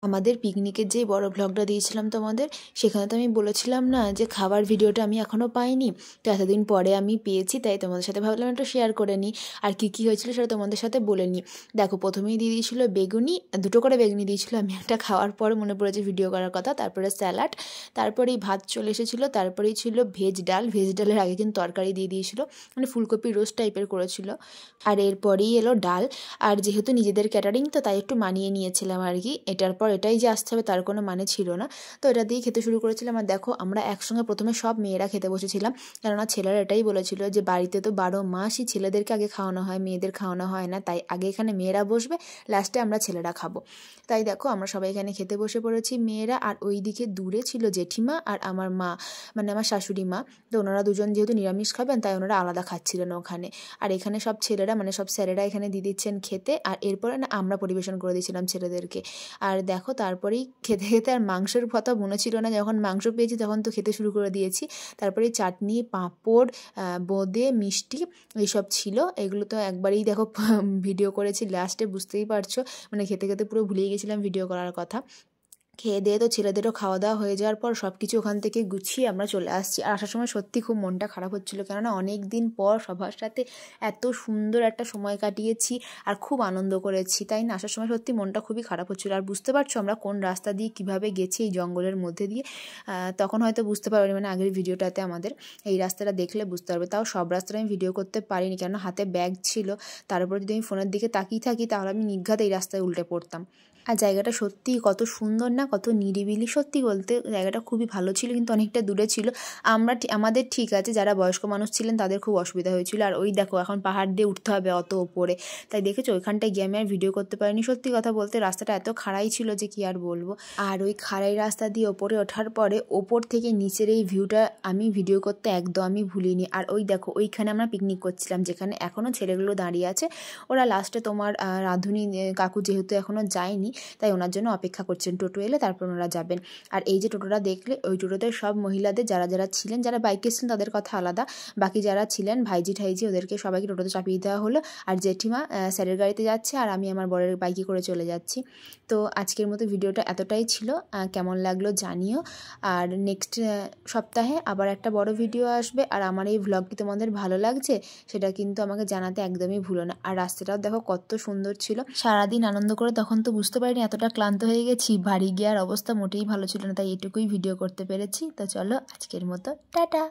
আমাদের পিকনিকের যে বড় ব্লগটা দিয়েছিলাম তোমাদের, সেখানে তো আমি বলেছিলাম না যে খাবার ভিডিওটা আমি এখনও পাইনি। তো এতদিন পরে আমি পেয়েছি, তাই তোমাদের সাথে ভাবলাম একটু শেয়ার করে নিই। আর কী কী হয়েছিল সেটা তোমাদের সাথে বলে নিই। দেখো, প্রথমেই দিয়ে দিয়েছিল বেগুনি, 2টো করে বেগুনি দিয়েছিল। আমি একটা খাওয়ার পর মনে পড়েছে ভিডিও করার কথা। তারপরে স্যালাড, তারপরেই ভাত চলে এসেছিলো, তারপরেই ছিল ভেজ ডাল। ভেজ ডালের আগে কিন্তু তরকারি দিয়ে দিয়েছিল, মানে ফুলকপি রোস্ট টাইপের করেছিল। আর এরপরেই এলো ডাল। আর যেহেতু নিজেদের ক্যাটারিং, তো তাই একটু মানিয়ে নিয়েছিলাম আর কি। এটার পর এটাই যে আসতে হবে তার কোনো মানে ছিল না। তো এটা দিয়ে খেতে শুরু করেছিলাম। আর দেখো, আমরা একসঙ্গে প্রথমে সব মেয়েরা খেতে বসেছিলাম, কেননা ছেলেরা এটাই বলেছিল যে বাড়িতে তো 12 মাসই ছেলেদেরকে আগে খাওয়ানো হয়, মেয়েদের খাওয়ানো হয় না, তাই আগে এখানে মেয়েরা বসবে, লাস্টে আমরা ছেলেরা খাবো। তাই দেখো, আমরা সবাই এখানে খেতে বসে পড়েছি মেয়েরা। আর ওই দিকে দূরে ছিল জেঠিমা আর আমার মা, মানে আমার শাশুড়ি মা। তো ওনারা দুজন যেহেতু নিরামিষ খাবেন, তাই ওনারা আলাদা খাচ্ছিলেন ওখানে। আর এখানে সব ছেলেরা, মানে সব স্যারেরা এখানে দিয়ে দিচ্ছেন খেতে। আর এরপরে না আমরা পরিবেশন করে দিয়েছিলাম ছেলেদেরকে। আর দেখো, তারপরেই খেতে খেতে আর মাংসের কথা মনে ছিল না, যখন মাংস পেয়েছি তখন তো খেতে শুরু করে দিয়েছি। তারপরে চাটনি, পাঁপড়, বোঁদে, মিষ্টি এইসব ছিল। এগুলো তো একবারেই দেখো ভিডিও করেছি, লাস্টে বুঝতেই পারছো, মানে খেতে খেতে পুরো ভুলেই গেছিলাম ভিডিও করার কথা। খেয়ে দিয়ে তো ছেলেদেরও খাওয়া দাওয়া হয়ে যাওয়ার পর সব কিছু ওখান থেকে গুছিয়ে আমরা চলে আসছি। আর আসার সময় সত্যি খুব মনটা খারাপ হচ্ছিলো, কেননা অনেক দিন পর সবার সাথে এত সুন্দর একটা সময় কাটিয়েছি আর খুব আনন্দ করেছি, তাই না? আসার সময় সত্যি মনটা খুবই খারাপ হচ্ছিলো। আর বুঝতে পারছো আমরা কোন রাস্তা দিয়ে কীভাবে গেছি, এই জঙ্গলের মধ্যে দিয়ে। তখন হয়তো বুঝতে পারবে, মানে আগের ভিডিওটাতে আমাদের এই রাস্তাটা দেখলে বুঝতে পারবে। তাও সব রাস্তাটা আমি ভিডিও করতে পারিনি, কেননা হাতে ব্যাগ ছিল। তার উপর যদি আমি ফোনের দিকে তাকিয়ে থাকি, তাহলে আমি নির্ঘাত এই রাস্তায় উল্টে পড়তাম। আর জায়গাটা সত্যিই কত সুন্দর না, কত নিরিবিলি। সত্যি বলতে জায়গাটা খুবই ভালো ছিল, কিন্তু অনেকটা দূরে ছিল। আমাদের ঠিক আছে, যারা বয়স্ক মানুষ ছিলেন তাদের খুব অসুবিধা হয়েছিল। আর ওই দেখো, এখন পাহাড় দিয়ে উঠতে হবে অত ওপরে, তাই দেখেছো ওইখানটায় গিয়ে আমি আর ভিডিও করতে পারিনি। সত্যি কথা বলতে রাস্তাটা এত খাড়াই ছিল যে কি আর বলবো। আর ওই খাড়াই রাস্তা দিয়ে ওপরে ওঠার পরে ওপর থেকে নিচের এই ভিউটা আমি ভিডিও করতে একদমই ভুলিনি। আর ওই দেখো, ওইখানে আমরা পিকনিক করছিলাম, যেখানে এখনও ছেলেগুলো দাঁড়িয়ে আছে। ওরা লাস্টে তোমার রাঁধুনি কাকু যেহেতু এখনও যায়নি, তাই ওনার জন্য অপেক্ষা করছেন, টোটো এলে তারপর ওনারা যাবেন। আর এই যে টোটোটা দেখলে, ওই টোটোতে সব মহিলাদের যারা যারা ছিলেন, যারা বাইকে ছিলেন তাদের কথা আলাদা, বাকি যারা ছিলেন ভাইজি ঠাইজি, ওদেরকে সবাইকে টোটোতে চাপিয়ে দেওয়া হলো। আর জেঠিমা স্যারের গাড়িতে যাচ্ছে, আর আমি আমার বরের বাইকে করে চলে যাচ্ছি। তো আজকের মতো ভিডিওটা এতটাই ছিল, কেমন লাগলো জানিও। আর নেক্সট সপ্তাহে আবার একটা বড় ভিডিও আসবে। আর আমার এই ভ্লগটি তোমাদের ভালো লাগছে সেটা কিন্তু আমাকে জানাতে একদমই ভুলো না। আর রাস্তাটাও দেখো কত সুন্দর ছিল। সারাদিন আনন্দ করে তখন তো বুঝতে পারিনি এতটা ক্লান্ত হয়ে গেছি। বাড়ি গিয়ে আর অবস্থা মোটেই ভালো ছিল না, তাই এটুকুই ভিডিও করতে পেরেছি। তো চলো, আজকের মতো টাটা।